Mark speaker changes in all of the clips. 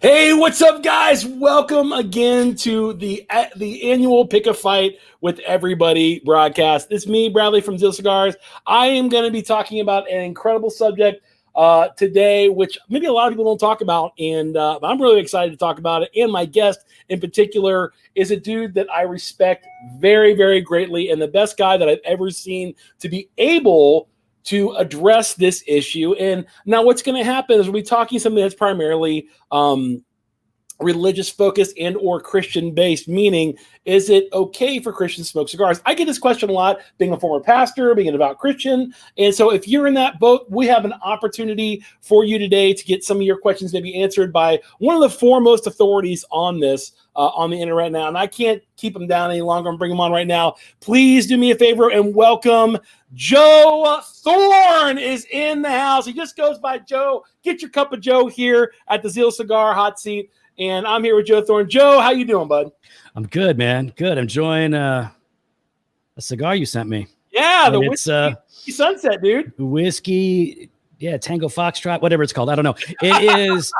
Speaker 1: Hey, what's up, guys? Welcome again to the annual Pick a Fight with Everybody broadcast. It's me, Bradley from Zeal Cigars. I am going to be talking about an incredible subject today, which maybe a lot of people don't talk about, and I'm really excited to talk about it. And my guest in particular is a dude that I respect very, very greatly, and the best guy that I've ever seen to be able to address this issue. And now what's going to happen is we'll be talking something that's primarily religious focused and or Christian based, meaning is it okay for Christians to smoke cigars? I get this question a lot, being a former pastor, being a devout Christian. And so if you're in that boat, we have an opportunity for you today to get some of your questions maybe answered by one of the foremost authorities on this on the internet now. And I can't keep them down any longer. I'm bringing them on right now. Please do me a favor and welcome Joe Thorne is in the house. He just goes by Joe. Get your cup of Joe here at the Zeal Cigar Hot Seat. And I'm here with Joe Thorne. Joe, how you doing, bud?
Speaker 2: I'm good, man. Good. I'm enjoying a cigar you sent me.
Speaker 1: Yeah, the whiskey sunset, dude.
Speaker 2: Whiskey, yeah, Tango Foxtrot, whatever it's called. I don't know. It is.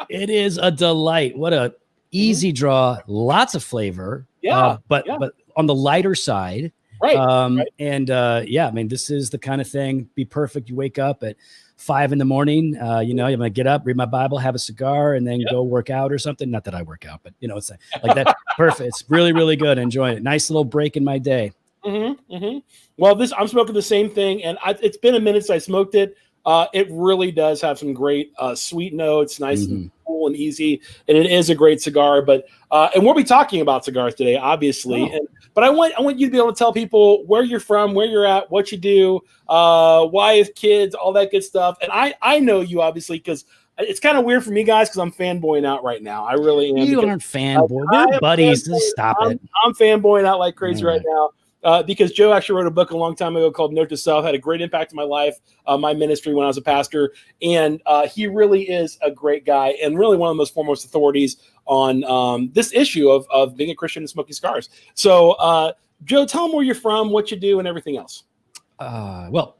Speaker 2: It is a delight. What a easy draw. Lots of flavor.
Speaker 1: Yeah,
Speaker 2: but on the lighter side.
Speaker 1: Right.
Speaker 2: Right. And yeah, I mean, this is the kind of thing. Be perfect. You wake up at 5 a.m. I'm gonna get up, read my Bible, have a cigar, and then go work out or something. Not that I work out, but it's like that. Perfect. It's really, really good. Enjoying it. Nice little break in my day.
Speaker 1: Well, I'm smoking the same thing, and it's been a minute since I smoked it. It really does have some great sweet notes, nice and cool and easy, and it is a great cigar. But and we'll be talking about cigars today, obviously. But I want you to be able to tell people where you're from, where you're at, what you do, wife, kids, all that good stuff. And I know you obviously because it's kind of weird for me, guys, because I'm fanboying out right now. I really am.
Speaker 2: You aren't fanboy. We're buddies. Stop it.
Speaker 1: I'm fanboying out like crazy right now. Because Joe actually wrote a book a long time ago called Note to Self, had a great impact on my life, my ministry when I was a pastor. And he really is a great guy and really one of the most foremost authorities on this issue of being a Christian and smoking cigars. So, Joe, tell them where you're from, what you do, and everything else.
Speaker 2: Well,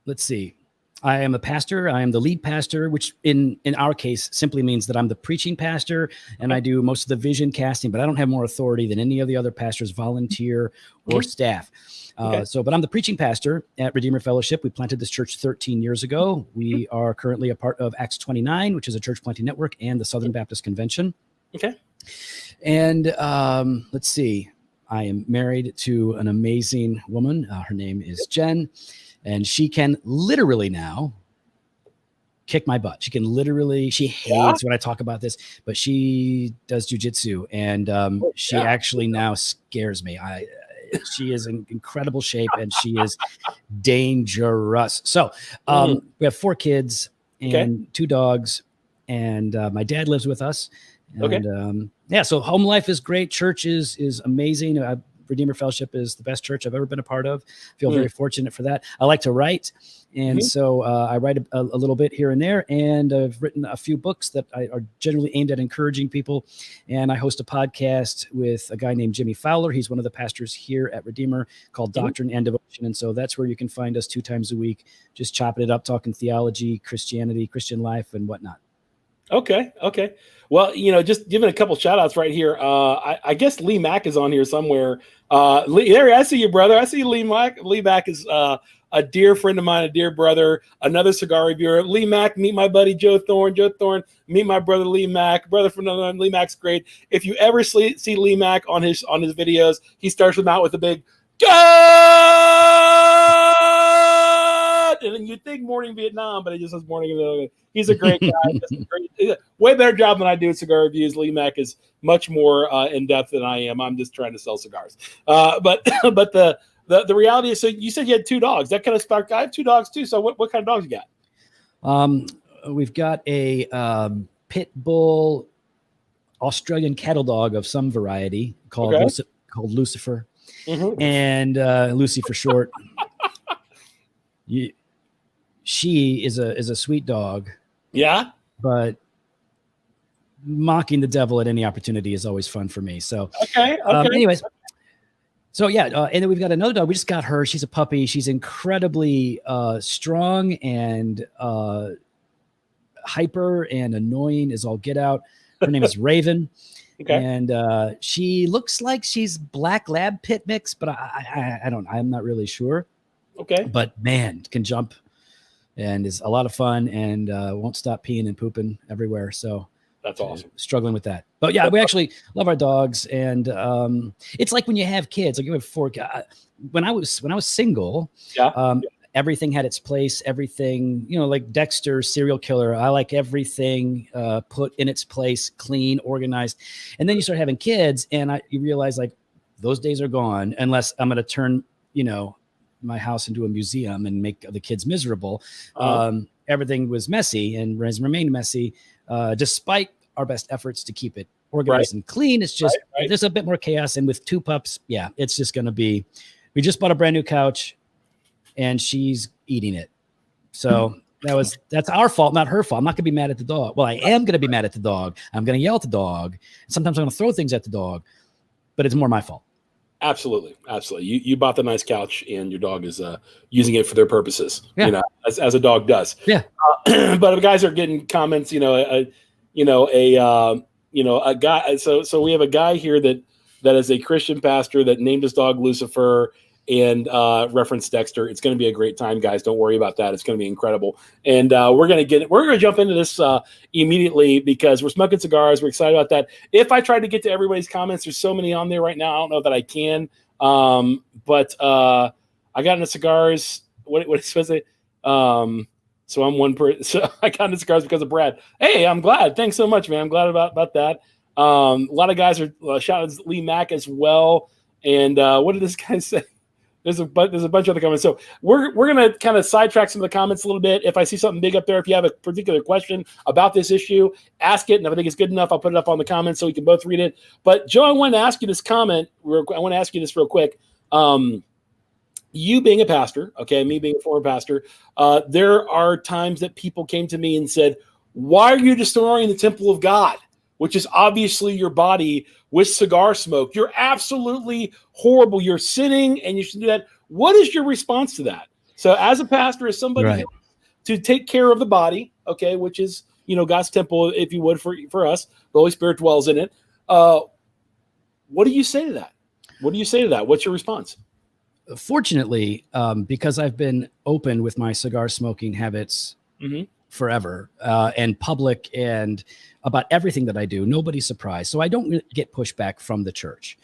Speaker 2: let's see. I am a pastor. I am the lead pastor, which in our case simply means that I'm the preaching pastor and I do most of the vision casting, but I don't have more authority than any of the other pastors, volunteer or staff. But I'm the preaching pastor at Redeemer Fellowship. We planted this church 13 years ago. We are currently a part of Acts 29, which is a church planting network, and the Southern Baptist Convention. Okay. And let's see. I am married to an amazing woman. Her name is Jen. And she can literally now kick my butt. She hates when I talk about this, but she does jujitsu, and she actually now scares me. She is in incredible shape, and she is dangerous. So we have 4 kids and 2 dogs, and my dad lives with us. And, so home life is great. Church is amazing. Redeemer Fellowship is the best church I've ever been a part of. I feel very fortunate for that. I like to write. And so I write a little bit here and there. And I've written a few books that are generally aimed at encouraging people. And I host a podcast with a guy named Jimmy Fowler. He's one of the pastors here at Redeemer called Doctrine and Devotion. And so that's where you can find us 2 times a week, just chopping it up, talking theology, Christianity, Christian life, and whatnot. Okay. Well, just giving a couple shout outs right here. I guess Lee Mack is on here somewhere. Larry, I see you, brother. I see you, Lee Mack. Lee Mack is a dear friend of mine, a dear brother, another cigar reviewer. Lee Mack, meet my buddy Joe Thorne. Joe Thorne, meet my brother Lee Mack. Brother from another one. Lee Mack's great. If you ever see Lee Mack on his videos, he starts them out with a big God, and then you think Morning Vietnam, but he just says Morning Vietnam. He's a great guy. Way better job than I do at cigar reviews. Lee Mack is much more in depth than I am. I'm just trying to sell cigars. But the reality is, so you said you had 2 dogs. That kind of sparked. I have 2 dogs too. So what kind of dogs you got? We've got a pit bull Australian cattle dog of some variety called Lucifer, and Lucy for short. She is a sweet dog. Yeah. But mocking the devil at any opportunity is always fun for me. So, anyways, so yeah. And then we've got another dog. We just got her. She's a puppy. She's incredibly strong and hyper and annoying as all get out. Her name is Raven.
Speaker 1: Okay.
Speaker 2: And she looks like she's black lab pit mix, but I'm not really sure.
Speaker 1: Okay.
Speaker 2: But man, can jump and is a lot of fun and won't stop peeing and pooping everywhere. So
Speaker 1: that's awesome.
Speaker 2: Struggling with that. But yeah, we actually love our dogs. And it's like when you have kids, like you have 4 guys. When I was single, everything had its place. Everything, like Dexter, serial killer. I like everything put in its place, clean, organized. And then you start having kids, and you realize like those days are gone unless I'm going to turn, my house into a museum and make the kids miserable. Everything was messy and has remained messy, despite our best efforts to keep it organized and clean. It's just there's a bit more chaos. And with 2 pups, it's just going to be. We just bought a brand new couch. And she's eating it. So that's our fault, not her fault. I'm not gonna be mad at the dog. Well, I am gonna be mad at the dog. I'm gonna yell at the dog. Sometimes I'm gonna throw things at the dog, but it's more my fault.
Speaker 1: Absolutely. You bought the nice couch, and your dog is using it for their purposes. As a dog does.
Speaker 2: Yeah.
Speaker 1: But the guys are getting comments. A guy. So we have a guy here that is a Christian pastor that named his dog Lucifer. And reference Dexter. It's going to be a great time, guys. Don't worry about that. It's going to be incredible. And we're going to jump into this immediately because we're smoking cigars. We're excited about that. If I tried to get to everybody's comments, there's so many on there right now. I don't know that I can. But I got into cigars. What is supposed to say? So I'm one person. So I got into cigars because of Brad. Hey, I'm glad. Thanks so much, man. I'm glad about that. A lot of guys are shouting Lee Mack as well. And what did this guy say? There's a bunch of other comments. So we're going to kind of sidetrack some of the comments a little bit. If I see something big up there, if you have a particular question about this issue, ask it. And if I think it's good enough, I'll put it up on the comments so we can both read it. But Joe, I want to ask you this comment. I want to ask you this real quick. You being a pastor, okay, me being a former pastor, there are times that people came to me and said, why are you destroying the temple of God, which is obviously your body, with cigar smoke? You're absolutely horrible. You're sinning, and you should do that. What is your response to that? So as a pastor, as somebody to take care of the body, okay, which is, God's temple, if you would, for us, the Holy Spirit dwells in it. What do you say to that? What's your response?
Speaker 2: Fortunately, because I've been open with my cigar smoking habits forever and public and about everything that I do, nobody's surprised. So I don't really get pushback from the church,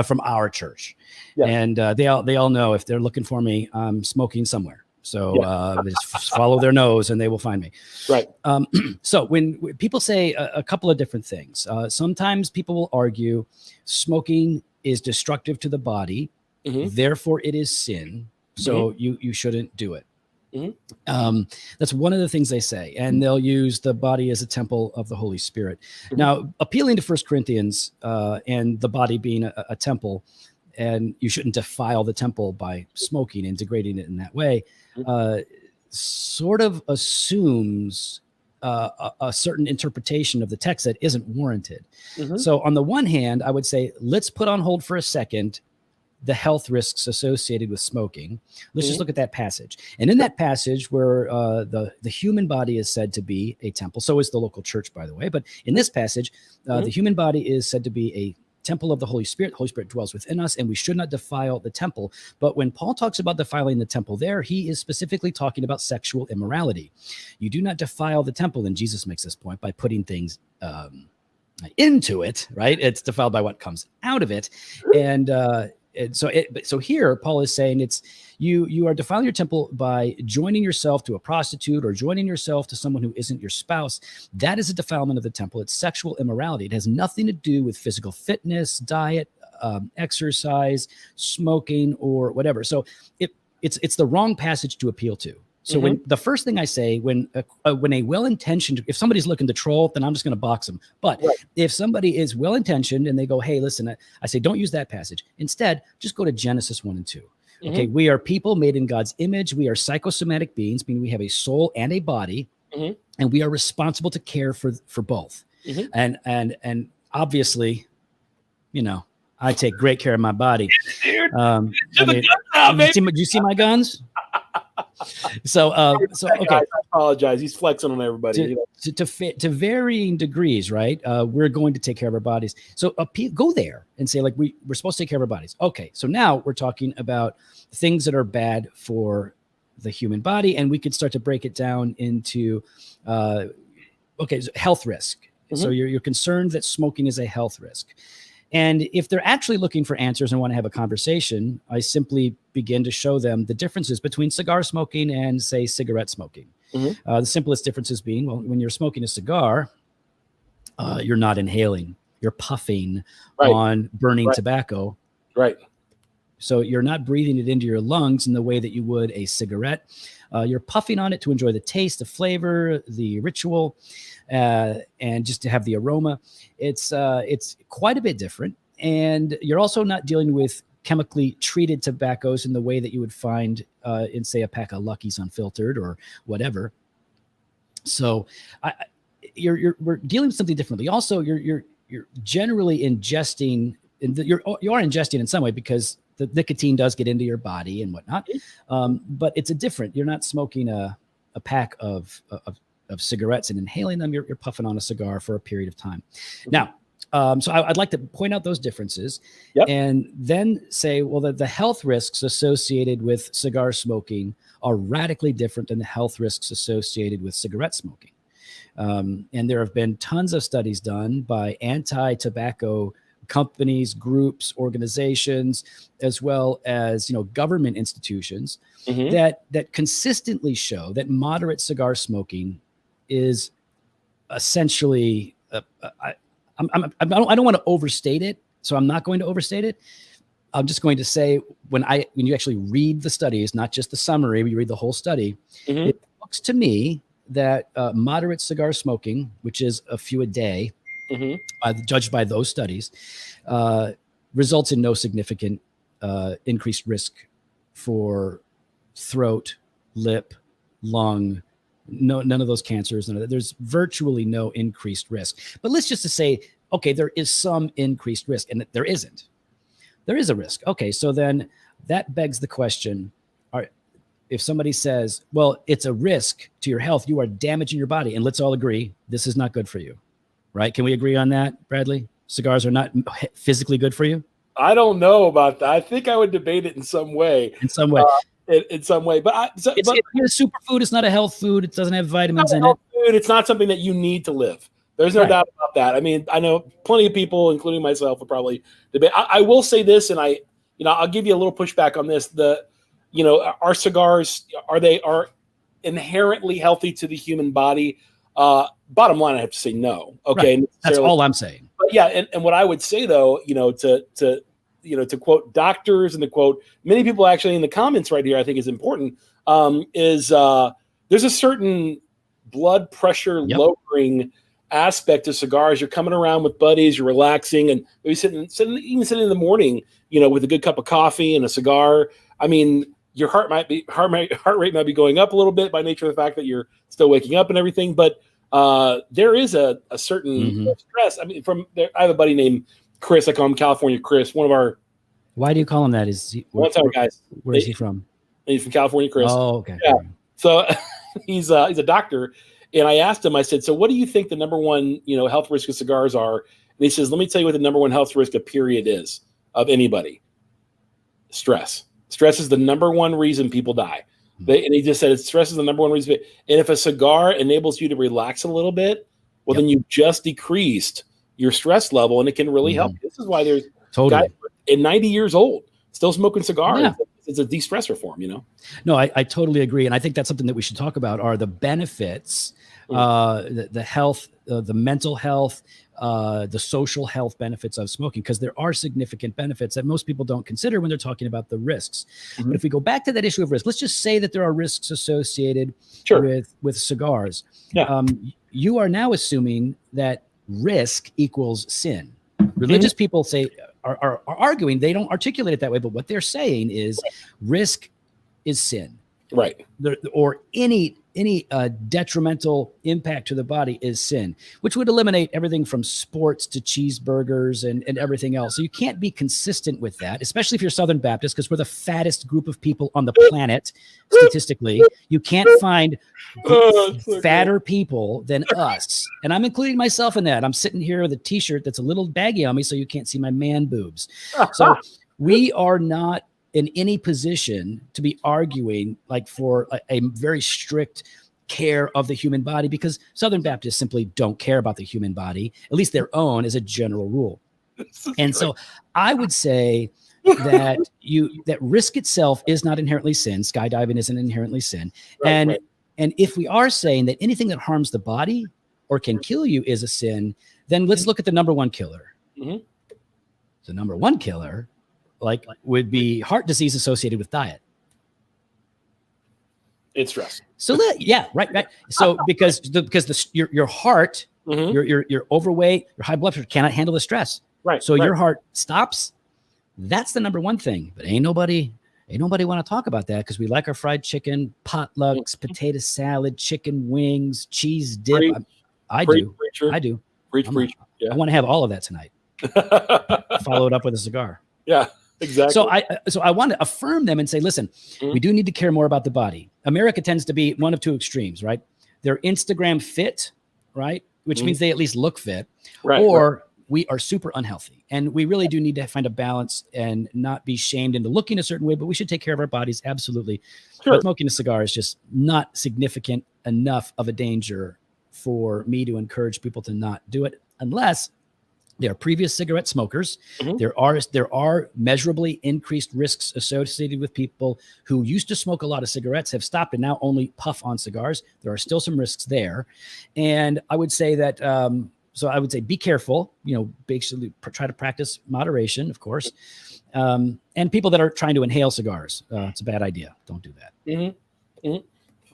Speaker 2: from our church. Yeah. And they all know if they're looking for me, I'm smoking somewhere. So they just follow their nose and they will find me.
Speaker 1: Right.
Speaker 2: So when people say a couple of different things, sometimes people will argue smoking is destructive to the body. Therefore it is sin. So you shouldn't do it. That's one of the things they say, and they'll use the body as a temple of the Holy Spirit. Now, appealing to 1 Corinthians and the body being a temple, and you shouldn't defile the temple by smoking and degrading it in that way, sort of assumes a certain interpretation of the text that isn't warranted. So on the one hand, I would say, let's put on hold for a second the health risks associated with smoking. Let's just look at that passage. And in that passage where the human body is said to be a temple, so is the local church, by the way. But in this passage, the human body is said to be a temple of the Holy Spirit. The Holy Spirit dwells within us, and we should not defile the temple. But when Paul talks about defiling the temple there, he is specifically talking about sexual immorality. You do not defile the temple, and Jesus makes this point by putting things into it, right? It's defiled by what comes out of it. And so here Paul is saying it's you are defiling your temple by joining yourself to a prostitute or joining yourself to someone who isn't your spouse. That is a defilement of the temple. It's sexual immorality. It has nothing to do with physical fitness, diet, exercise, smoking, or whatever. So it's the wrong passage to appeal to. So when the first thing I say, when a well-intentioned, if somebody's looking to troll, then I'm just going to box them. But if somebody is well-intentioned and they go, hey, listen, I say, don't use that passage. Instead, just go to Genesis 1 and 2. Okay, we are people made in God's image. We are psychosomatic beings, meaning we have a soul and a body, and we are responsible to care for both. And obviously, I take great care of my body. Do you see my guns? So okay.
Speaker 1: Guys, I apologize. He's flexing on everybody.
Speaker 2: To varying degrees, right? We're going to take care of our bodies. So go there and say, like, we're supposed to take care of our bodies. Okay, so now we're talking about things that are bad for the human body, and we could start to break it down into, health risk. Mm-hmm. So you're concerned that smoking is a health risk. And if they're actually looking for answers and want to have a conversation, I simply begin to show them the differences between cigar smoking and, say, cigarette smoking. Mm-hmm. The simplest differences being, well, when you're smoking a cigar, you're not inhaling, you're puffing on burning tobacco.
Speaker 1: Right.
Speaker 2: So you're not breathing it into your lungs in the way that you would a cigarette. You're puffing on it to enjoy the taste, the flavor, the ritual, and just to have the aroma. It's quite a bit different. And you're also not dealing with chemically treated tobaccos in the way that you would find in, say, a pack of Lucky's Unfiltered or whatever. So we're dealing with something differently. Also, you're generally ingesting, you are ingesting in some way because the nicotine does get into your body and whatnot. But it's you're not smoking a pack of cigarettes and inhaling them. You're puffing on a cigar for a period of time. Mm-hmm. Now, so I'd like to point out those differences and then say, well, the health risks associated with cigar smoking are radically different than the health risks associated with cigarette smoking. And there have been tons of studies done by anti-tobacco companies, groups, organizations, as well as government institutions that consistently show that moderate cigar smoking is essentially. I don't want to overstate it, so I'm not going to overstate it. I'm just going to say when you actually read the studies, not just the summary, when you read the whole study, it looks to me that moderate cigar smoking, which is a few a day, judged by those studies, results in no significant increased risk for throat, lip, lung, none of those cancers. None of that. There's virtually no increased risk. But let's just say, okay, there is some increased risk, and there isn't. There is a risk. Okay, so then that begs the question, if somebody says, well, it's a risk to your health, you are damaging your body, and let's all agree, this is not good for you. Right? Can we agree on that, Bradley? Cigars are not physically good for you?
Speaker 1: I don't know about that. I think I would debate it in some way.
Speaker 2: In some way.
Speaker 1: In some way. But it's a
Speaker 2: superfood. It's not a health food. It doesn't have vitamins in it.
Speaker 1: Food. It's not something that you need to live. There's no doubt about that. I mean, I know plenty of people, including myself, would probably debate. I will say this, and I'll give you a little pushback on this. Our cigars, are inherently healthy to the human body? Bottom line, I have to say no. Okay,
Speaker 2: right. That's all I'm saying.
Speaker 1: But yeah, and what I would say though, to quote doctors and to quote many people actually in the comments right here, I think is important. There's a certain blood pressure lowering aspect of cigars. You're coming around with buddies, you're relaxing, and maybe sitting in the morning, with a good cup of coffee and a cigar. I mean, your heart rate might be going up a little bit by nature of the fact that you're still waking up and everything, but there is a certain stress. I mean, I have a buddy named Chris. I call him California Chris. One of our.
Speaker 2: Why do you call him that?
Speaker 1: Guys.
Speaker 2: Where is he from?
Speaker 1: He's from California Chris.
Speaker 2: Oh, okay.
Speaker 1: Yeah. So he's a doctor, and I asked him. I said, "So what do you think the number one health risk of cigars are?" And he says, "Let me tell you what the number one health risk of period is of anybody. Stress. Stress is the number one reason people die." And he just said stress is the number one reason. And if a cigar enables you to relax a little bit, well, then you've just decreased your stress level, and it can really help. This is why there's guys at 90 years old still smoking cigars. Yeah. It's a de-stressor for them,
Speaker 2: No, I totally agree. And I think that's something that we should talk about are the benefits, the health, the mental health, the social health benefits of smoking, because there are significant benefits that most people don't consider when they're talking about the risks. But if we go back to that issue of risk, let's just say that there are risks associated with cigars. Yeah. You are now assuming that risk equals sin. Religious people are arguing, they don't articulate it that way, but what they're saying is risk is sin.
Speaker 1: Right.
Speaker 2: Or any detrimental impact to the body is sin, which would eliminate everything from sports to cheeseburgers and everything else. So you can't be consistent with that, especially if you're Southern Baptist, because we're the fattest group of people on the planet. Statistically, you can't find fatter people than us. And I'm including myself in that. I'm sitting here with a t-shirt that's a little baggy on me, so you can't see my man boobs. So we are not in any position to be arguing like for a very strict care of the human body, because Southern Baptists simply don't care about the human body, at least their own as a general rule. And so I would say that that risk itself is not inherently sin. Skydiving isn't inherently sin. And if we are saying that anything that harms the body or can kill you is a sin, then let's look at the number one killer. The number one killer would be heart disease associated with diet.
Speaker 1: It's stress.
Speaker 2: So right. So because your heart, you're overweight, your high blood pressure cannot handle the stress.
Speaker 1: Right.
Speaker 2: So your heart stops. That's the number one thing. But ain't nobody want to talk about that, because we like our fried chicken, potlucks, potato salad, chicken wings, cheese dip. I do.
Speaker 1: Preach. Yeah.
Speaker 2: I want to have all of that tonight. Follow it up with a cigar.
Speaker 1: Yeah. Exactly.
Speaker 2: So I want to affirm them and say, listen, we do need to care more about the body. America tends to be one of two extremes, right? They're Instagram fit, right? Which means they at least look fit, or we are super unhealthy. And we really do need to find a balance and not be shamed into looking a certain way, but we should take care of our bodies. Absolutely. But smoking a cigar is just not significant enough of a danger for me to encourage people to not do it, unless they are previous cigarette smokers. There are measurably increased risks associated with people who used to smoke a lot of cigarettes, have stopped, and now only puff on cigars. There are still some risks there. And I would say that, so I would say be careful, basically try to practice moderation, of course. And people that are trying to inhale cigars, it's a bad idea. Don't do that.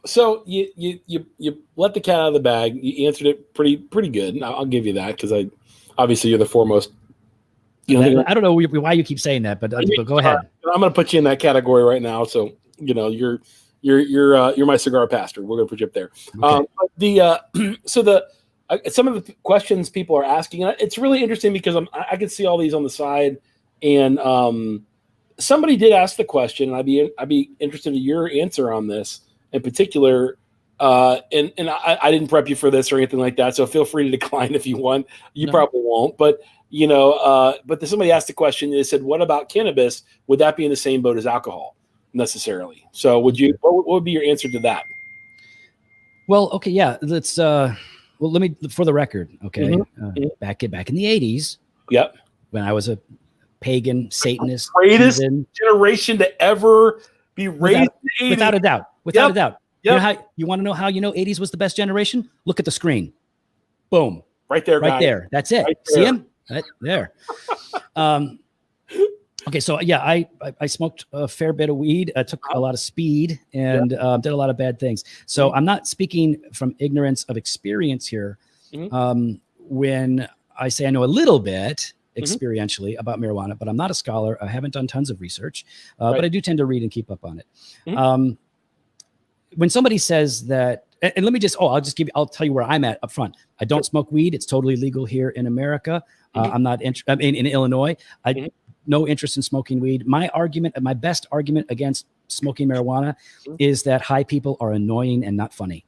Speaker 1: So you let the cat out of the bag. You answered it pretty good. I'll give you that, because obviously you're the foremost.
Speaker 2: I don't know why you keep saying that, but go ahead.
Speaker 1: I'm going to put you in that category right now. So you're my cigar pastor. We're going to put you up there. Okay. Some of the questions people are asking, it's really interesting because I can see all these on the side, and somebody did ask the question, and I'd be interested in your answer on this in particular. And I didn't prep you for this or anything like that, so feel free to decline if you want. You probably won't, but but somebody asked the question. They said, "What about cannabis? Would that be in the same boat as alcohol necessarily?" So, what would be your answer to that?
Speaker 2: Well, okay, yeah. Let's. Well, let me, for the record, okay. Back in the 80s. Yep. When I was a pagan Satanist,
Speaker 1: greatest generation to ever be raised,
Speaker 2: without a doubt. Without a doubt. Yep. You want to know how 80s was the best generation? Look at the screen. Boom.
Speaker 1: Right there,
Speaker 2: right there. That's it. Right see him? Right there. Okay, so yeah, I smoked a fair bit of weed. I took a lot of speed and did a lot of bad things. So I'm not speaking from ignorance of experience here. When I say I know a little bit experientially about marijuana, but I'm not a scholar. I haven't done tons of research, but I do tend to read and keep up on it. When somebody says that, and let me just, I'll tell you where I'm at up front. I don't smoke weed. It's totally legal here in America. I'm not in Illinois. No interest in smoking weed. My best argument against smoking marijuana is that high people are annoying and not funny.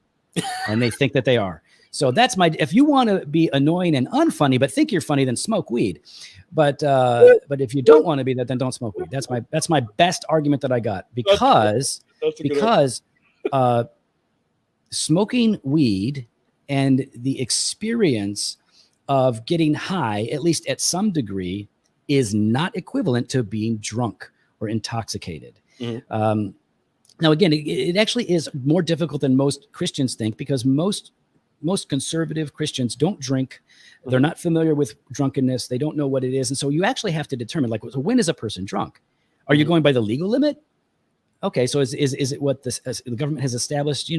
Speaker 2: And they think that they are. So if you want to be annoying and unfunny, but think you're funny, then smoke weed. But if you don't want to be that, then don't smoke weed. That's my best argument that I got, because smoking weed and the experience of getting high, at least at some degree, is not equivalent to being drunk or intoxicated. Now, again, it actually is more difficult than most Christians think, because most conservative Christians don't drink. They're not familiar with drunkenness. They don't know what it is. And so you actually have to determine, so when is a person drunk? Are you going by the legal limit? Okay, so is it what the government has established,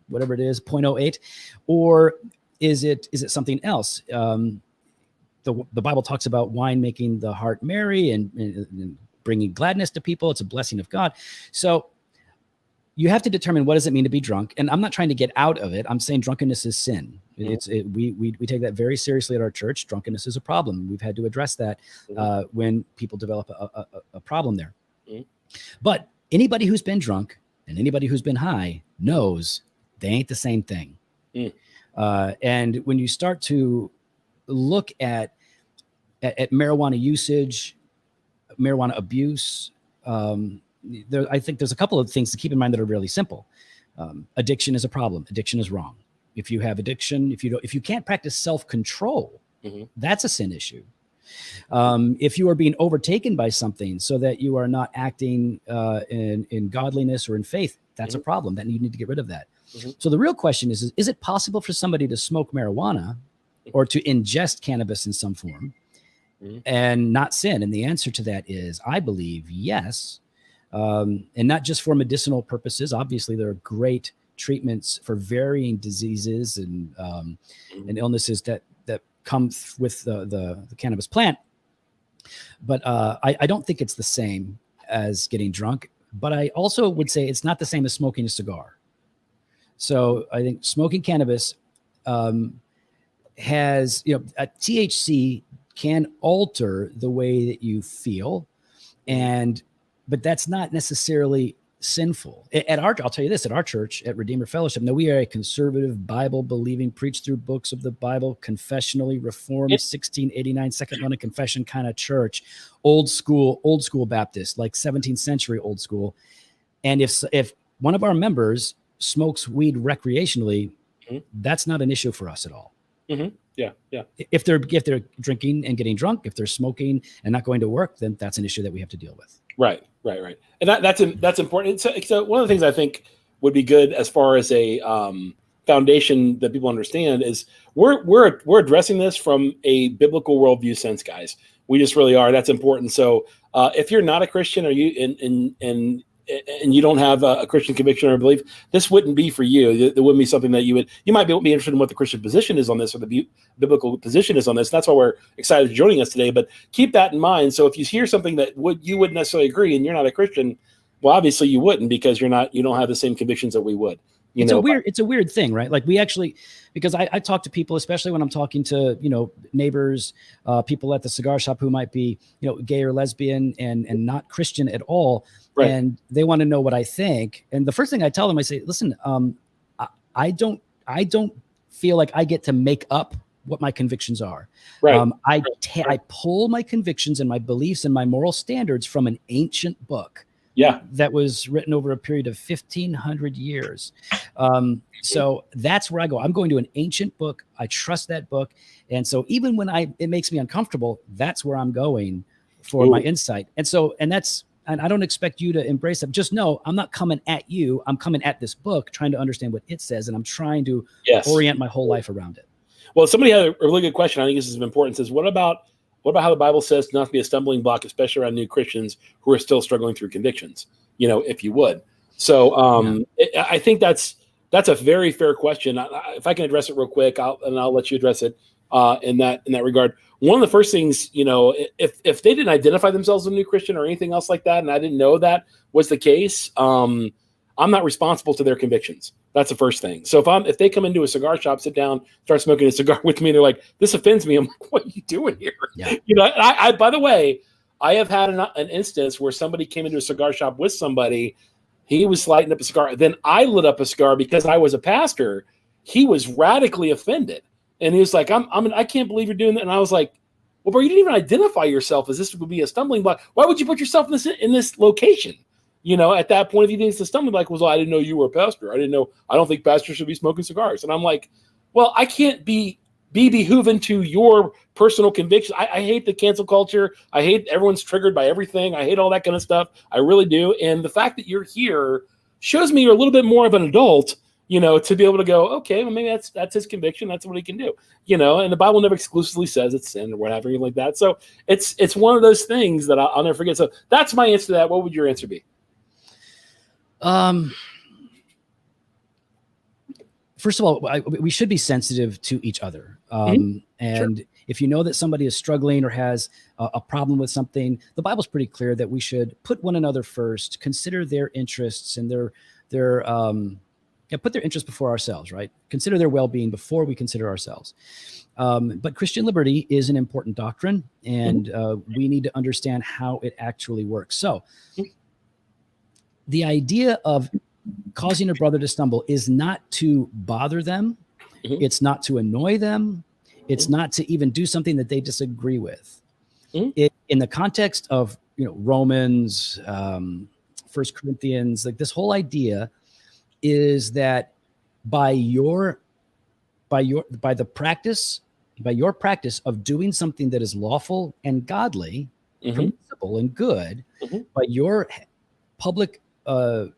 Speaker 2: whatever it is, 0.08, or is it something else? The Bible talks about wine making the heart merry and bringing gladness to people. It's a blessing of God. So you have to determine what does it mean to be drunk. And I'm not trying to get out of it. I'm saying drunkenness is sin. We take that very seriously at our church. Drunkenness is a problem. We've had to address that when people develop a problem there. But anybody who's been drunk and anybody who's been high knows they ain't the same thing. And when you start to look at marijuana usage, marijuana abuse, I think there's a couple of things to keep in mind that are really simple. Addiction is a problem. Addiction is wrong. If you have addiction, if you can't practice self-control, that's a sin issue. If you are being overtaken by something so that you are not acting in godliness or in faith, that's a problem. That you need to get rid of that. So the real question is it possible for somebody to smoke marijuana or to ingest cannabis in some form and not sin? And the answer to that is, I believe, yes. And not just for medicinal purposes. Obviously, there are great treatments for varying diseases and illnesses that come with the cannabis plant. But I don't think it's the same as getting drunk. But I also would say it's not the same as smoking a cigar. So I think smoking cannabis has, THC can alter the way that you feel, but that's not necessarily sinful. I'll tell you this, at our church, at Redeemer Fellowship, now we are a conservative, Bible-believing, preach through books of the Bible, confessionally reformed, 1689, second run of confession kind of church, old school Baptist, like 17th century old school. And if one of our members smokes weed recreationally, that's not an issue for us at all.
Speaker 1: Yeah.
Speaker 2: If they're drinking and getting drunk, if they're smoking and not going to work, then that's an issue that we have to deal with. Right.
Speaker 1: And that's important. So one of the things I think would be good as far as a foundation that people understand is we're addressing this from a biblical worldview sense, guys. We just really are. That's important. So if you're not a Christian, or you and you don't have a Christian conviction or belief, this wouldn't be for you. There wouldn't be something that you might be interested in what the Christian position is on this, or the biblical position is on this. That's why we're excited for joining us today. But keep that in mind. So if you hear something that you wouldn't necessarily agree, and you're not a Christian, well, obviously you wouldn't, because you don't have the same convictions that we would.
Speaker 2: It's a weird thing, right? Like we actually, because I talk to people, especially when I'm talking to, neighbors, people at the cigar shop who might be, gay or lesbian and not Christian at all. Right. And they want to know what I think. And the first thing I tell them, I say, listen, I don't feel like I get to make up what my convictions are. Right. I pull my convictions and my beliefs and my moral standards from an ancient book. Yeah, that was written over a period of 1,500 years. So that's where I go. I'm going to an ancient book. I trust that book. And so even when it makes me uncomfortable, that's where I'm going for my insight. And I don't expect you to embrace it. Just know I'm not coming at you. I'm coming at this book, trying to understand what it says. And I'm trying to orient my whole life around it.
Speaker 1: Well, somebody had a really good question. I think this is important. It says, what about how the Bible says not to be a stumbling block, especially around new Christians who are still struggling through convictions, if you would. So I think that's a very fair question. If I can address it real quick, I'll let you address it in that regard. One of the first things, if they didn't identify themselves as a new Christian or anything else like that, and I didn't know that was the case, I'm not responsible to their convictions. That's the first thing. So if they come into a cigar shop, sit down, start smoking a cigar with me, and they're like, "This offends me," I'm like, "What are you doing here?" Yeah. I by the way, I have had an instance where somebody came into a cigar shop with somebody. He was lighting up a cigar. Then I lit up a cigar because I was a pastor. He was radically offended, and he was like, I can't believe you're doing that." And I was like, "Well, bro, you didn't even identify yourself as this would be a stumbling block. Why would you put yourself in this location?" At that point, if you think it's a stumbling block, I didn't know you were a pastor. I don't think pastors should be smoking cigars. And I'm like, well, I can't be behooven to your personal conviction. I hate the cancel culture. I hate everyone's triggered by everything. I hate all that kind of stuff. I really do. And the fact that you're here shows me you're a little bit more of an adult, to be able to go, okay, well, maybe that's his conviction. That's what he can do, and the Bible never exclusively says it's sin or whatever, like that. So it's one of those things that I'll never forget. So that's my answer to that. What would your answer be?
Speaker 2: First of all, we should be sensitive to each other. If you know that somebody is struggling or has a problem with something, the Bible's pretty clear that we should put one another first, consider their interests and their put their interests before ourselves, right? Consider their well-being before we consider ourselves. But Christian liberty is an important doctrine, and we need to understand how it actually works. So the idea of causing a brother to stumble is not to bother them. It's not to annoy them. It's not to even do something that they disagree with. In the context of, Romans, 1 Corinthians, like this whole idea is that by your practice of doing something that is lawful and godly, permissible and good, by your public, let's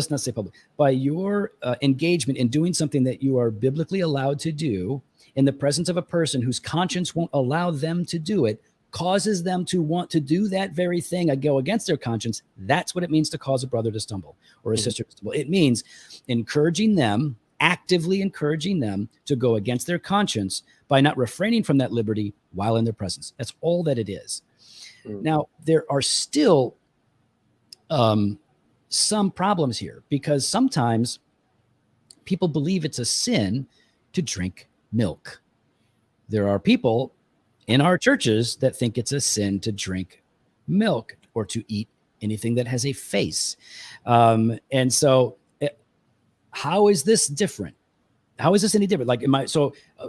Speaker 2: not say public, by your engagement in doing something that you are biblically allowed to do in the presence of a person whose conscience won't allow them to do it, causes them to want to do that very thing and go against their conscience. That's what it means to cause a brother to stumble or a sister to stumble. It means actively encouraging them to go against their conscience by not refraining from that liberty while in their presence. That's all that it is. Now, there are still some problems here, because sometimes people believe it's a sin to drink milk. There are people in our churches that think it's a sin to drink milk or to eat anything that has a face. And so how is this different? How is this any different? Like,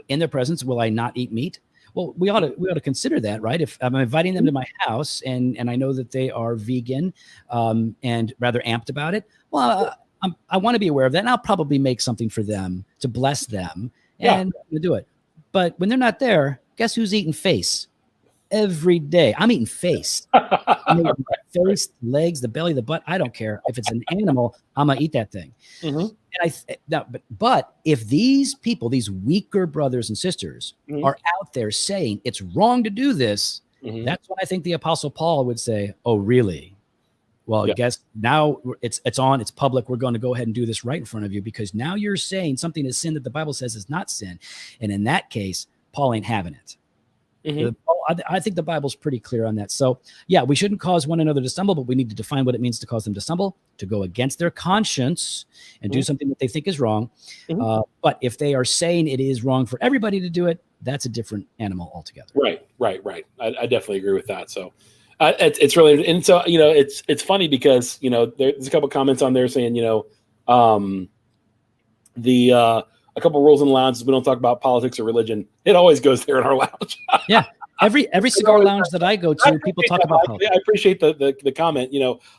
Speaker 2: in their presence, will I not eat meat? Well, we ought to consider that, right? If I'm inviting them to my house and I know that they are vegan and rather amped about it, well, I want to be aware of that, and I'll probably make something for them to bless them and do it. But when they're not there, guess who's eating face every day? I'm eating face. I'm eating face, legs, the belly, the butt. I don't care if it's an animal. I'm gonna eat that thing. But if these people, these weaker brothers and sisters, are out there saying it's wrong to do this, that's when I think the Apostle Paul would say, "Oh, really? Well, I guess now it's public. We're going to go ahead and do this right in front of you, because now you're saying something is sin that the Bible says is not sin, and in that case, Paul ain't having it." I think the Bible's pretty clear on that. So, yeah, we shouldn't cause one another to stumble, but we need to define what it means to cause them to stumble, to go against their conscience and do something that they think is wrong. But if they are saying it is wrong for everybody to do it, that's a different animal altogether.
Speaker 1: Right. I definitely agree with that. So it's really, and so, it's funny because, there's a couple comments on there saying, a couple rules in the lounge is we don't talk about politics or religion. It always goes there in our lounge.
Speaker 2: Yeah. Every cigar lounge that I go to, people talk about politics.
Speaker 1: I appreciate the comment.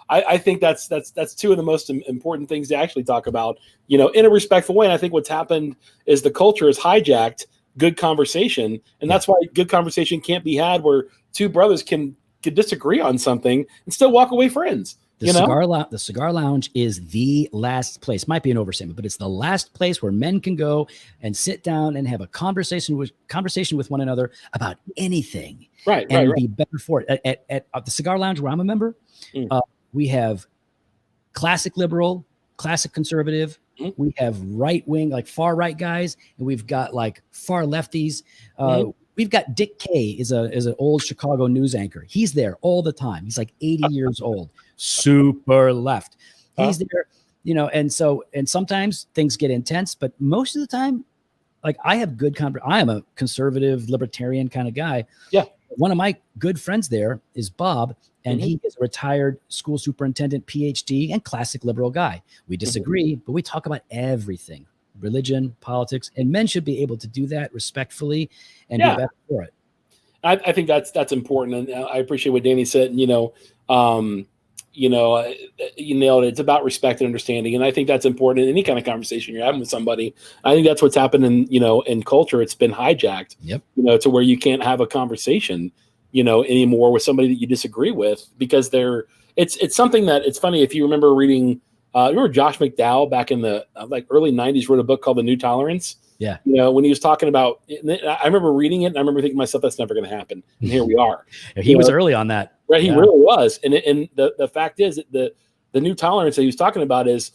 Speaker 1: I think that's two of the most important things to actually talk about, in a respectful way. And I think what's happened is the culture has hijacked good conversation. And that's why good conversation can't be had where two brothers can disagree on something and still walk away friends.
Speaker 2: The cigar lounge is the last place. Might be an overstatement, but it's the last place where men can go and sit down and have a conversation with one another about anything, and be better for it. At the cigar lounge where I'm a member, we have classic liberal, classic conservative. We have right wing, like far right guys, and we've got like far lefties. We've got Dick Kay is an old Chicago news anchor. He's there all the time. He's like 80 years old, super left. He's there, and sometimes things get intense, but most of the time, like I have good I am a conservative libertarian kind of guy. Yeah. One of my good friends there is Bob, and he is a retired school superintendent, PhD, and classic liberal guy. We disagree, but we talk about everything. Religion, politics, and men should be able to do that respectfully and be better for it.
Speaker 1: I think that's important, and I appreciate what Danny said. You nailed it. It's about respect and understanding, and I think that's important in any kind of conversation you're having with somebody. I think that's what's happened in culture. It's been hijacked, to where you can't have a conversation, anymore with somebody that you disagree with, because it's something that it's funny. If you remember reading. Remember Josh McDowell back in the early 90s wrote a book called The New Tolerance? Yeah. When he was talking about, I remember reading it and I remember thinking to myself, that's never going to happen. And here we are.
Speaker 2: He was early on that.
Speaker 1: Right. He really was. And the fact is that the new tolerance that he was talking about is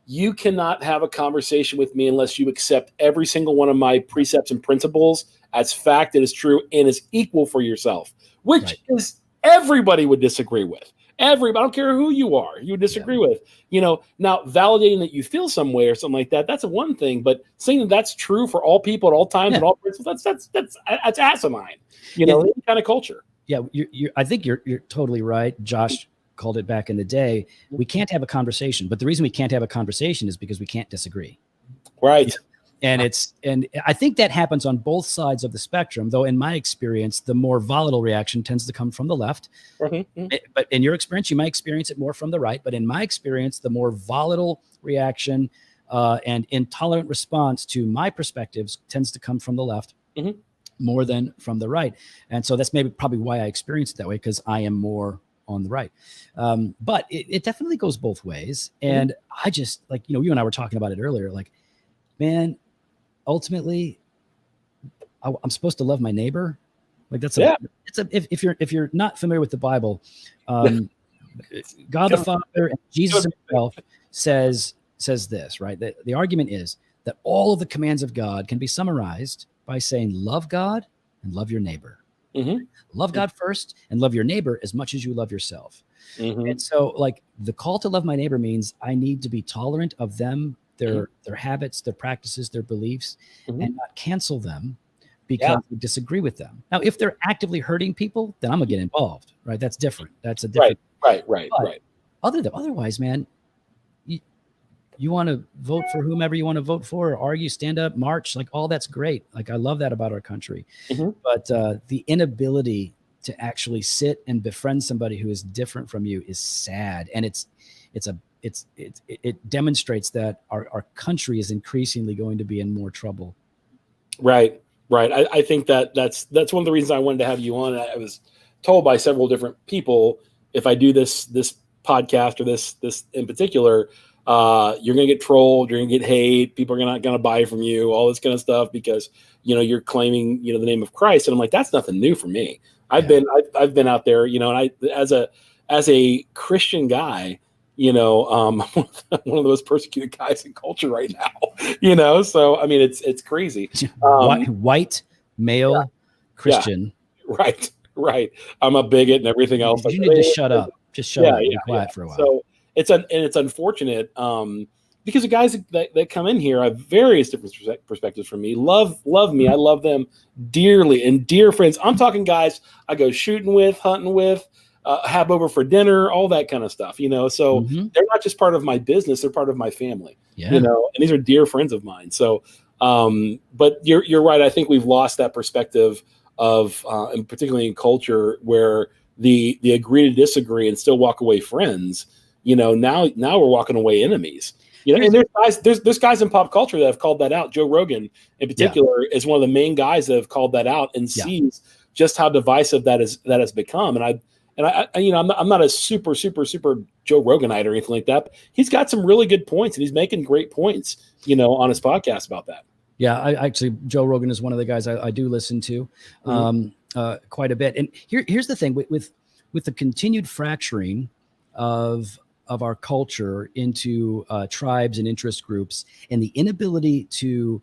Speaker 1: you cannot have a conversation with me unless you accept every single one of my precepts and principles as fact that is true and is equal for yourself, which is everybody would disagree with. Everybody, I don't care who you are, you would disagree with. Now validating that you feel some way or something like that, that's one thing. But saying that that's true for all people at all times and all principles, that's asinine. Any kind of culture.
Speaker 2: Yeah, I think you're totally right. Josh called it back in the day. We can't have a conversation, but the reason we can't have a conversation is because we can't disagree.
Speaker 1: Right.
Speaker 2: And I think that happens on both sides of the spectrum, though in my experience, the more volatile reaction tends to come from the left. Mm-hmm. But in your experience, you might experience it more from the right. But in my experience, the more volatile reaction and intolerant response to my perspectives tends to come from the left. Mm-hmm. More than from the right. And so that's probably why I experience it that way, because I am more on the right. But it definitely goes both ways. And I just, like, you and I were talking about it earlier, like, man, ultimately, I'm supposed to love my neighbor. Like if you're not familiar with the Bible, God the Father and Jesus himself says this, right? The argument is that all of the commands of God can be summarized by saying, love God and love your neighbor. Mm-hmm. Love God first and love your neighbor as much as you love yourself. Mm-hmm. And so, like, the call to love my neighbor means I need to be tolerant of them, their habits, their practices, their beliefs, and not cancel them because we disagree with them. Now, if they're actively hurting people, then I'm gonna get involved, right? That's different. That's a different.
Speaker 1: Right.
Speaker 2: Otherwise, man, you want to vote for whomever you want to vote for, or argue, stand up, march, like, all that's great. Like, I love that about our country. Mm-hmm. But the inability to actually sit and befriend somebody who is different from you is sad. And it demonstrates that our country is increasingly going to be in more trouble.
Speaker 1: Right. I think that's one of the reasons I wanted to have you on. I was told by several different people, if I do this podcast or this in particular, you're going to get trolled, you're going to get hate, people are not going to buy from you, all this kind of stuff, because, you're claiming, the name of Christ. And I'm like, that's nothing new for me. I've been out there, and I, as a Christian guy, I'm one of the most persecuted guys in culture right now, so, I mean, it's crazy.
Speaker 2: White, male, Christian.
Speaker 1: Yeah. Right. I'm a bigot and everything else.
Speaker 2: You need to shut up. Just shut up and be quiet for a while.
Speaker 1: So it's unfortunate because the guys that come in here have various different perspectives from me. Love me. I love them dearly, and dear friends. I'm talking guys I go shooting with, hunting with, have over for dinner, all that kind of stuff. So they're not just part of my business; they're part of my family. Yeah. And these are dear friends of mine. So, but you're right. I think we've lost that perspective of, and particularly in culture, where the agree to disagree and still walk away friends. Now we're walking away enemies. And there's guys in pop culture that have called that out. Joe Rogan, in particular, is one of the main guys that have called that out and sees just how divisive that has become. And I'm not a super Joe Roganite or anything like that. But he's got some really good points, and he's making great points, on his podcast about that.
Speaker 2: Yeah, Joe Rogan is one of the guys I do listen to quite a bit. And here's the thing with the continued fracturing of our culture into tribes and interest groups, and the inability to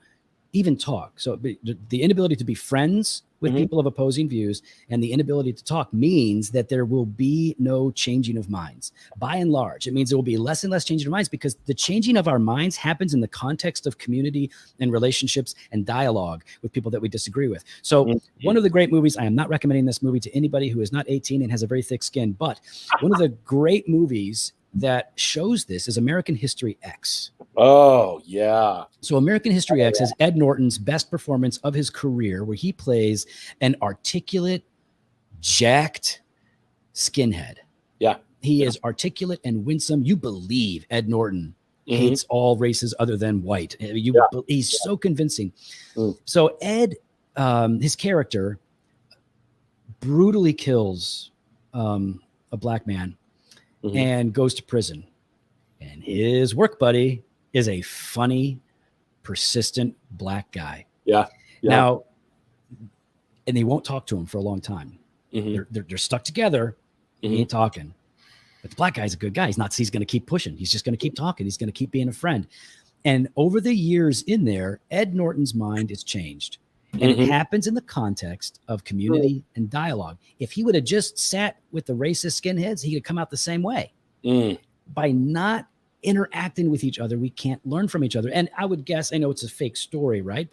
Speaker 2: even talk. So the inability to be friends with people of opposing views, and the inability to talk means that there will be no changing of minds. By and large, it means there will be less and less changing of minds, because the changing of our minds happens in the context of community and relationships and dialogue with people that we disagree with. So one of the great movies, I am not recommending this movie to anybody who is not 18 and has a very thick skin, but one of the great movies that shows this is American History X.
Speaker 1: Oh, yeah.
Speaker 2: So American History X is Ed Norton's best performance of his career, where he plays an articulate, jacked skinhead.
Speaker 1: Yeah.
Speaker 2: He is articulate and winsome. You believe Ed Norton hates all races other than white. He's so convincing. So Ed, his character, brutally kills a black man and goes to prison. And his work buddy is a funny, persistent black guy. Yeah. Now, and they won't talk to him for a long time. They're stuck together. He ain't talking. But the black guy's a good guy. He's going to keep pushing. He's just going to keep talking. He's going to keep being a friend. And over the years in there, Ed Norton's mind is changed. And it happens in the context of community and dialogue. If he would have just sat with the racist skinheads, he would come out the same way. By not interacting with each other, we can't learn from each other. And I would guess, I know it's a fake story, right?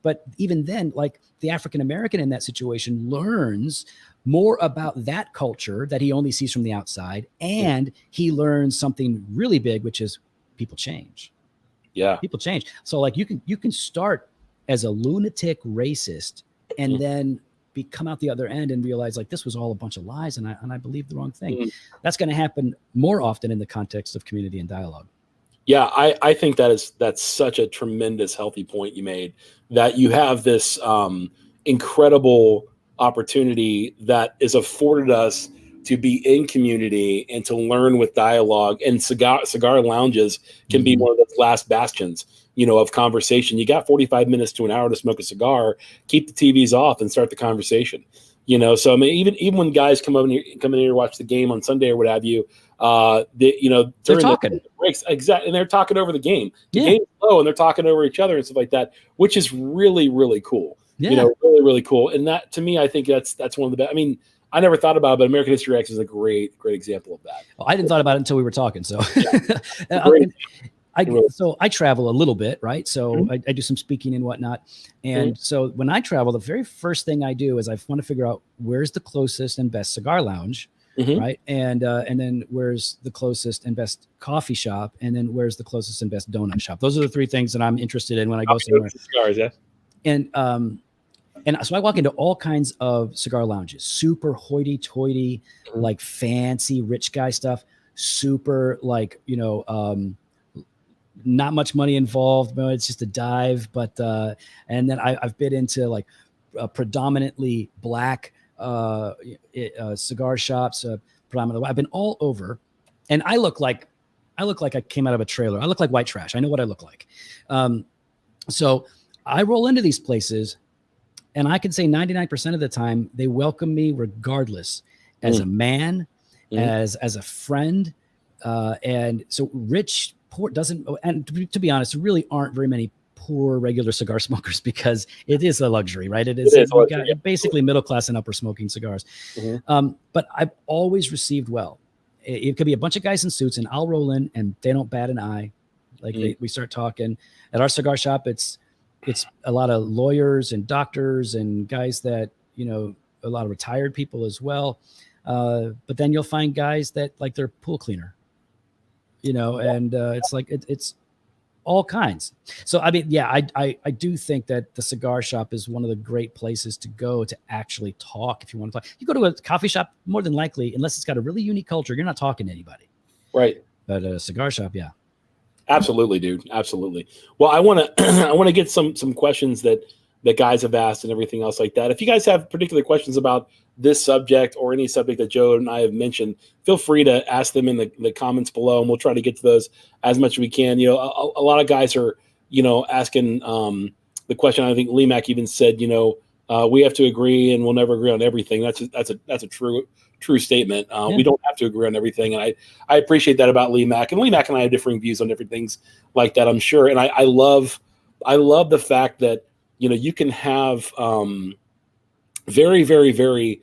Speaker 2: But even then, like the African American in that situation learns more about that culture that he only sees from the outside, and he learns something really big, which is people change. People change. So like you can start as a lunatic racist and then come out the other end and realize like this was all a bunch of lies and I believed the wrong thing. That's going to happen more often in the context of community and dialogue.
Speaker 1: Yeah, I think that's such a tremendous healthy point you made, that you have this incredible opportunity that is afforded us to be in community and to learn with dialogue, and cigar lounges can be one of those last bastions, of conversation. You got 45 minutes to an hour to smoke a cigar, keep the TVs off and start the conversation. So I mean, even when guys come in here to watch the game on Sunday or what have you,
Speaker 2: they're talking
Speaker 1: the breaks, exactly, and they're talking over the game. The game's low, and they're talking over each other and stuff like that, which is really, really cool. Really, really cool. And that, to me, I think that's one of the best. I mean, I never thought about it, but American History X is a great example of that.
Speaker 2: Well, I didn't thought about it until we were talking. So, so I travel a little bit, right? So I do some speaking and whatnot. And so when I travel, the very first thing I do is I want to figure out where's the closest and best cigar lounge, right? And then where's the closest and best coffee shop, and then where's the closest and best donut shop. Those are the three things that I'm interested in when I go somewhere.
Speaker 1: Cigars, yeah.
Speaker 2: And so I walk into all kinds of cigar lounges, super hoity-toity, like fancy rich guy stuff, super like, not much money involved, but it's just a dive. But and then I've been into like predominantly black cigar shops, predominantly. I've been all over, and I look like I came out of a trailer. I look like white trash. I know what I look like. So I roll into these places, and I can say 99% of the time they welcome me regardless, as a man, as a friend, and so rich, poor doesn't. And to be honest, there really aren't very many poor regular cigar smokers, because it is a luxury, right? It is basically middle class and upper smoking cigars. But I've always received well. It could be a bunch of guys in suits, and I'll roll in, and they don't bat an eye. Like we start talking at our cigar shop. It's a lot of lawyers and doctors and guys that, a lot of retired people as well. But then you'll find guys that like they're pool cleaner, and it's like, it's all kinds. So, I mean, yeah, I do think that the cigar shop is one of the great places to go to actually talk. If you want to talk, you go to a coffee shop, more than likely, unless it's got a really unique culture, you're not talking to anybody.
Speaker 1: Right.
Speaker 2: But a cigar shop, yeah.
Speaker 1: Absolutely, dude. Absolutely. Well, I want to get some questions that guys have asked and everything else like that. If you guys have particular questions about this subject or any subject that Joe and I have mentioned, feel free to ask them in the comments below, and we'll try to get to those as much as we can. A lot of guys are, asking the question. I think Lee Mack even said, we have to agree, and we'll never agree on everything. That's a true statement. We don't have to agree on everything, and I appreciate that about Lee Mack. And Lee Mack and I have differing views on different things like that, I'm sure. And I love the fact that you can have very, very, very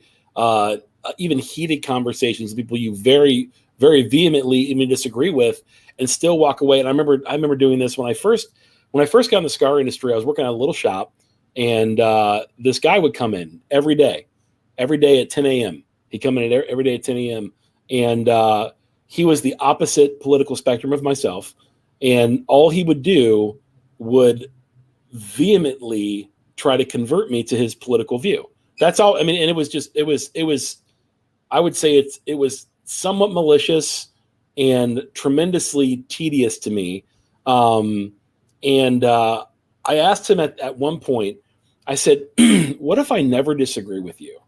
Speaker 1: even heated conversations with people you very, very vehemently even disagree with, and still walk away. And I remember doing this when I first got in the cigar industry. I was working at a little shop, and this guy would come in every day at 10 a.m. He'd come in every day at 10 a.m. And he was the opposite political spectrum of myself. And all he would do would vehemently try to convert me to his political view. That's all. I mean, and it was, I would say it was somewhat malicious and tremendously tedious to me. I asked him at one point, I said, what if I never disagree with you?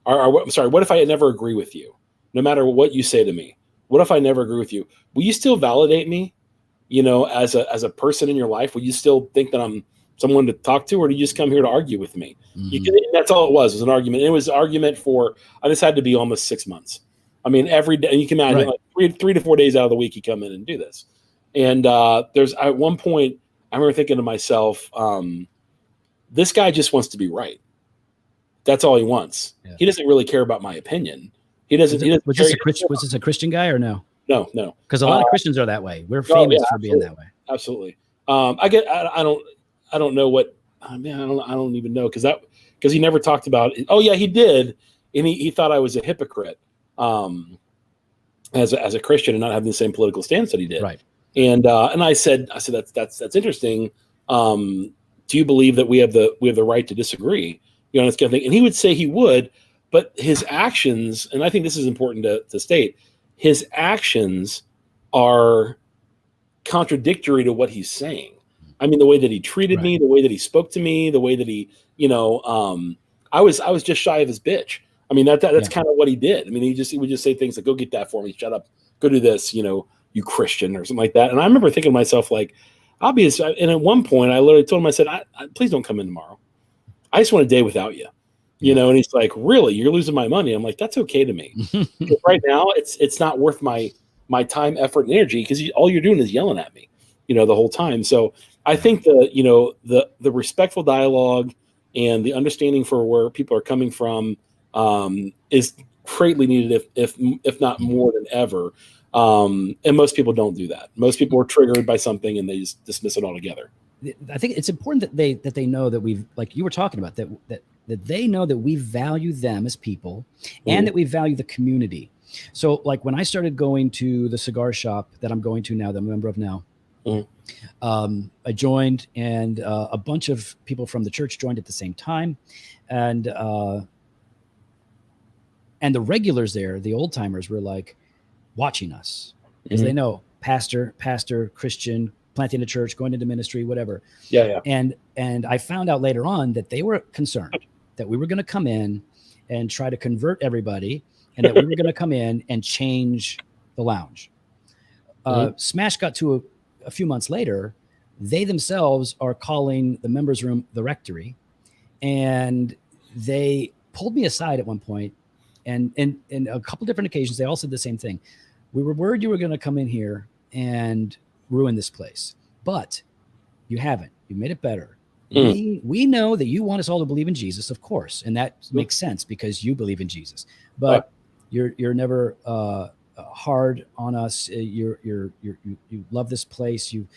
Speaker 1: What if I never agree with you? No matter what you say to me, what if I never agree with you? Will you still validate me, as a person in your life? Will you still think that I'm someone to talk to, or do you just come here to argue with me? That's all it was an argument. And it was an argument I just had to be almost 6 months. I mean, every day, and you can imagine, like 3 to 4 days out of the week, you come in and do this. And there's at one point, I remember thinking to myself, this guy just wants to be right. That's all he wants.
Speaker 2: Yeah.
Speaker 1: He doesn't really care about my opinion. He doesn't.
Speaker 2: Was this a Christian guy or no?
Speaker 1: No.
Speaker 2: Because a lot of Christians are that way. We're
Speaker 1: Oh,
Speaker 2: famous
Speaker 1: yeah,
Speaker 2: for being that way.
Speaker 1: Absolutely. I don't know what. I don't even know because he never talked about it. Oh yeah, he did, and he thought I was a hypocrite as a Christian and not having the same political stance that he did.
Speaker 2: Right.
Speaker 1: And I said that's interesting. Do you believe that we have the right to disagree? You know, this kind of thing. And he would say he would, but his actions, and I think this is important to state, his actions are contradictory to what he's saying. I mean, the way that he treated me, the way that he spoke to me, the way that he, I was just shy of his bitch. I mean, that's kind of what he did. I mean, he would just say things like, "Go get that for me. Shut up. Go do this. You Christian," or something like that. And I remember thinking to myself, like, obviously. And at one point, I literally told him, I said, "Please don't come in tomorrow. I just want a day without you." And he's like, "Really? You're losing my money?" I'm like, "That's okay to me. Right now, it's not worth my time, effort, and energy because all you're doing is yelling at me, the whole time." So I think the respectful dialogue and the understanding for where people are coming from is greatly needed, if not more than ever. And most people don't do that. Most people are triggered by something and they just dismiss it altogether.
Speaker 2: I think it's important that they know that we've, like you were talking about, that they know that we value them as people and that we value the community. So like when I started going to the cigar shop that I'm going to now, that I'm a member of now, I joined, and a bunch of people from the church joined at the same time. And the regulars there, the old timers, were like watching us because they know pastor, Christian, planting a church, going into ministry, whatever.
Speaker 1: Yeah.
Speaker 2: And I found out later on that they were concerned that we were going to come in and try to convert everybody, and that we were going to come in and change the lounge. Smash got to a few months later, they themselves are calling the members' room the rectory, and they pulled me aside at one point, and a couple different occasions, they all said the same thing. We were worried you were going to come in here and ruin this place, but you haven't. You made it better. We know that you want us all to believe in Jesus, of course, and that makes sense because you believe in Jesus. But you're never hard on us. You love this place. You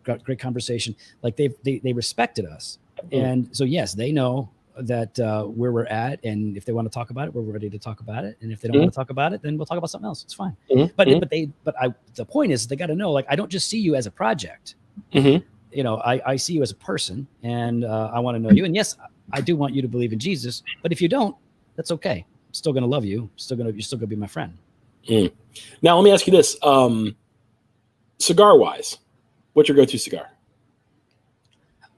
Speaker 2: got great conversation. Like they respected us, and so yes, they know that where we're at, and if they want to talk about it, we're ready to talk about it. And if they don't want to talk about it, then we'll talk about something else. It's fine. But the point is, they got to know, like, I don't just see you as a project. I see you as a person, and I want to know you. And yes, I do want you to believe in Jesus. But if you don't, that's okay. I'm still going to love you. You're still going to be my friend.
Speaker 1: Now, let me ask you this: cigar wise, what's your go-to cigar?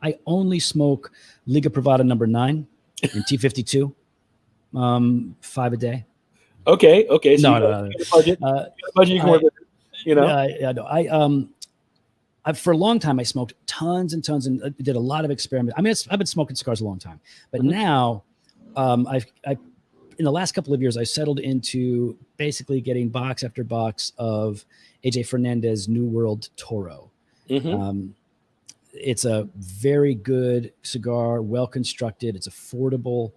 Speaker 2: I only smoke Liga Privada No. 9 and T52, 5 a day.
Speaker 1: Okay. So
Speaker 2: no.
Speaker 1: Budget you can work with,
Speaker 2: No. I for a long time I smoked tons and tons and did a lot of experiments. I mean, I've been smoking cigars a long time, but now I've in the last couple of years I settled into basically getting box after box of AJ Fernandez New World Toro. It's a very good cigar, well constructed. It's affordable,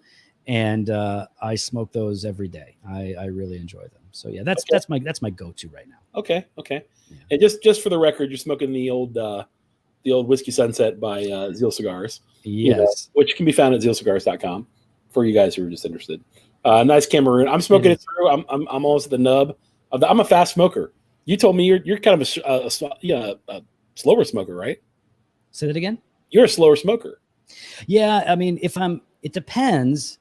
Speaker 2: and I smoke those every day. I really enjoy them. So yeah, that's my go-to right now. Okay.
Speaker 1: Yeah. And just for the record, you're smoking the old Whiskey Sunset by Zeal Cigars.
Speaker 2: Yes,
Speaker 1: which can be found at zealcigars.com for you guys who are just interested. Nice Cameroon. I'm smoking it through. I'm almost at the nub of I'm a fast smoker. You told me you're kind of a slower smoker, right?
Speaker 2: Say that again.
Speaker 1: You're a slower smoker.
Speaker 2: Yeah, I mean, it depends.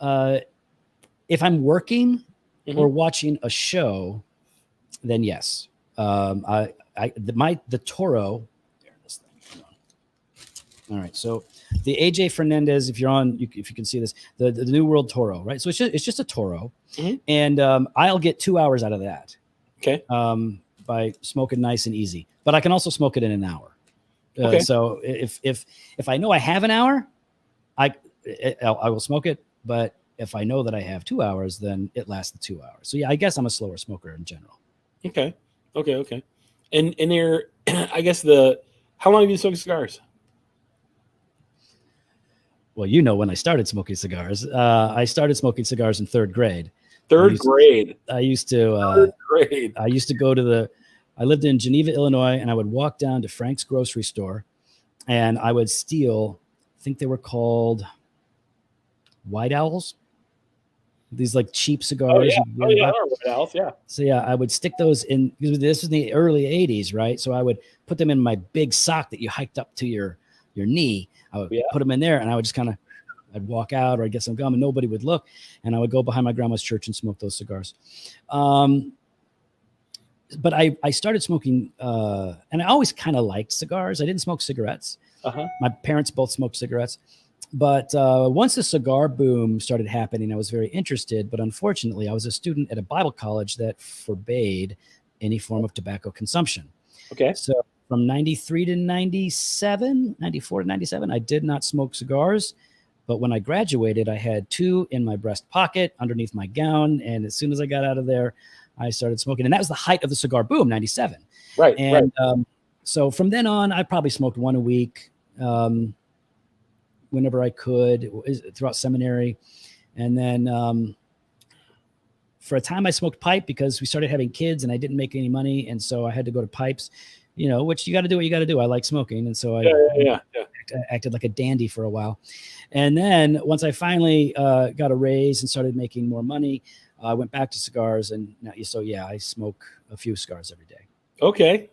Speaker 2: If I'm working or watching a show, then yes. The Toro. This thing. All right, so the AJ Fernandez. If you can see this, the New World Toro, right? So it's just a Toro, and I'll get 2 hours out of that.
Speaker 1: Okay.
Speaker 2: By smoking nice and easy, but I can also smoke it in an hour. So if I know I have an hour, I will smoke it. But if I know that I have 2 hours, then it lasts the 2 hours. So yeah, I guess I'm a slower smoker in general.
Speaker 1: Okay. And there, I guess how long have you been smoking cigars?
Speaker 2: Well, you know, when I started smoking cigars, I started smoking cigars in third grade.
Speaker 1: Third grade.
Speaker 2: I used to
Speaker 1: Third grade.
Speaker 2: I used to go to I lived in Geneva, Illinois, and I would walk down to Frank's grocery store and I would steal, I think they were called White Owls. These like cheap cigars.
Speaker 1: Oh, yeah. White Owls, yeah.
Speaker 2: So yeah, I would stick those in, because this was in the early 80s, right? So I would put them in my big sock that you hiked up to your knee. I would put them in there and I would just kind of, I'd walk out or I'd get some gum and nobody would look. And I would go behind my grandma's church and smoke those cigars. But I started smoking, and I always kind of liked cigars. I didn't smoke cigarettes. My parents both smoked cigarettes. But once the cigar boom started happening, I was very interested. But unfortunately, I was a student at a Bible college that forbade any form of tobacco consumption.
Speaker 1: Okay.
Speaker 2: So from 93 to 97, 94 to 97, I did not smoke cigars. But when I graduated, I had 2 in my breast pocket underneath my gown. And as soon as I got out of there, I started smoking. And that was the height of the cigar boom, 97.
Speaker 1: Right.
Speaker 2: And so from then on, I probably smoked 1 a week whenever I could throughout seminary. And then for a time I smoked pipe because we started having kids and I didn't make any money. And so I had to go to pipes, you know, which you got to do what you got to do. I like smoking. And so I acted like a dandy for a while. And then once I finally got a raise and started making more money, I went back to cigars. And now, so yeah, I smoke a few cigars every day.
Speaker 1: Okay.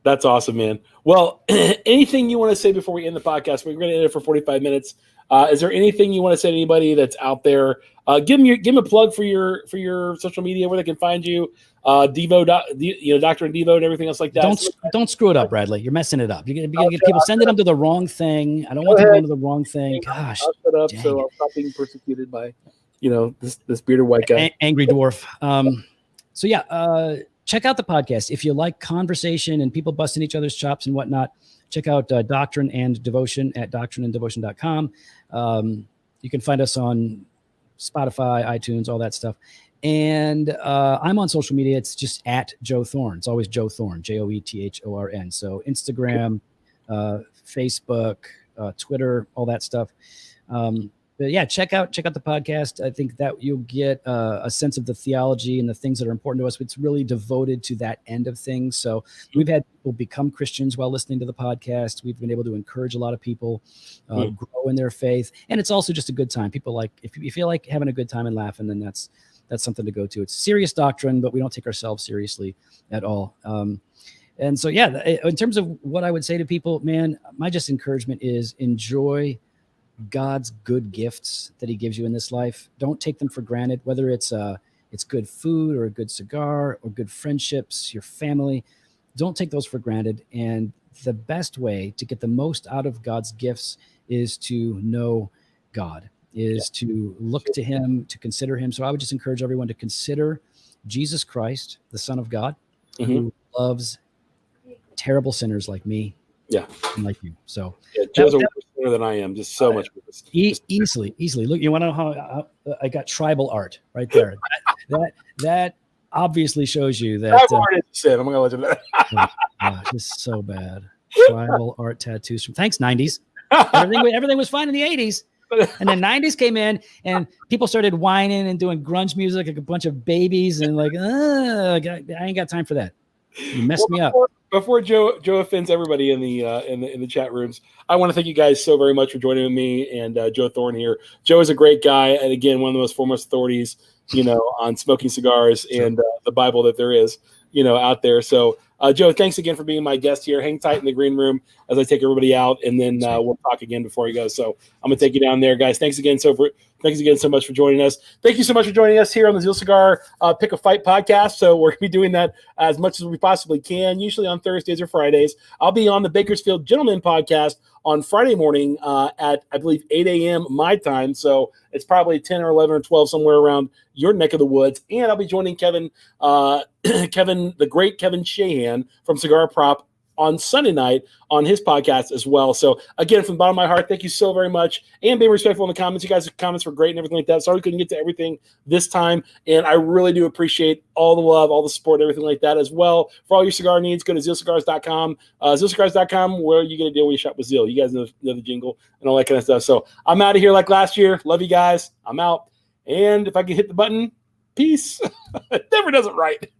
Speaker 1: That's awesome, man. Well, anything you want to say before we end the podcast? We're going to end it for 45 minutes. Is there anything you want to say to anybody that's out there? Give them a plug for your social media where they can find you. Devo, Dr. and Devo and everything else like that.
Speaker 2: Don't screw it up, Bradley. You're messing it up. You're gonna get people sending them to the wrong thing. I don't want them going to the wrong thing. Gosh,
Speaker 1: I'll shut up so I'll stop being persecuted by, this bearded white guy.
Speaker 2: Angry dwarf. So yeah, check out the podcast. If you like conversation and people busting each other's chops and whatnot, check out Doctrine and Devotion at doctrineanddevotion.com. You can find us on Spotify, iTunes, all that stuff. And I'm on social media. It's just at Joe Thorn. It's always Joe Thorn, JoeThorn. So Instagram, Facebook, Twitter, all that stuff. But yeah, check out the podcast. I think that you'll get a sense of the theology and the things that are important to us. It's really devoted to that end of things. So we've had people become Christians while listening to the podcast. We've been able to encourage a lot of people grow in their faith. And it's also just a good time. People like, if you feel like having a good time and laughing, then that's something to go to. It's serious doctrine, but we don't take ourselves seriously at all. And so, yeah, in terms of what I would say to people, man, my just encouragement is enjoy God's good gifts that he gives you in this life. Don't take them for granted, whether it's good food or a good cigar or good friendships, your family. Don't take those for granted. And the best way to get the most out of God's gifts is to know God, is to look to him, to consider him. So I would just encourage everyone to consider Jesus Christ, the Son of God, who loves terrible sinners like me.
Speaker 1: Yeah.
Speaker 2: And like you. So
Speaker 1: Joe's a worse sinner than I am. Just so much worse.
Speaker 2: Easily. Look, you want to know how I got tribal art right there. that obviously shows you that
Speaker 1: tribal art is sin. I'm gonna let you know.
Speaker 2: It's so bad. Tribal art tattoos from thanks 90s. Everything was fine in the 80s. And then 90s came in and people started whining and doing grunge music like a bunch of babies and like, I ain't got time for that. You messed me up.
Speaker 1: Before Joe offends everybody in the chat rooms, I want to thank you guys so very much for joining me and Joe Thorn here. Joe is a great guy, and again, one of the most foremost authorities, on smoking cigars and the Bible that there is, out there. So, Joe, thanks again for being my guest here. Hang tight in the green room as I take everybody out, and then we'll talk again before he goes. So I'm gonna take you down there, guys. Thanks again so much for joining us. Thank you so much for joining us here on the Zeal Cigar Pick a Fight podcast. So we're gonna be doing that as much as we possibly can, usually on Thursdays or Fridays. I'll be on the Bakersfield Gentleman podcast on Friday morning at, I believe, 8 a.m. my time. So it's probably 10 or 11 or 12, somewhere around your neck of the woods. And I'll be joining Kevin, the great Kevin Shahan from Cigar Prop on Sunday night on his podcast as well. So again, from the bottom of my heart, thank you so very much. And being respectful in the comments. You guys' comments were great and everything like that. Sorry we couldn't get to everything this time. And I really do appreciate all the love, all the support, everything like that as well. For all your cigar needs, go to zealcigars.com. Zealcigars.com, where you get a deal where you shop with Zeal. You guys know the jingle and all that kind of stuff. So I'm out of here like last year. Love you guys. I'm out. And if I can hit the button, peace. It never does it right.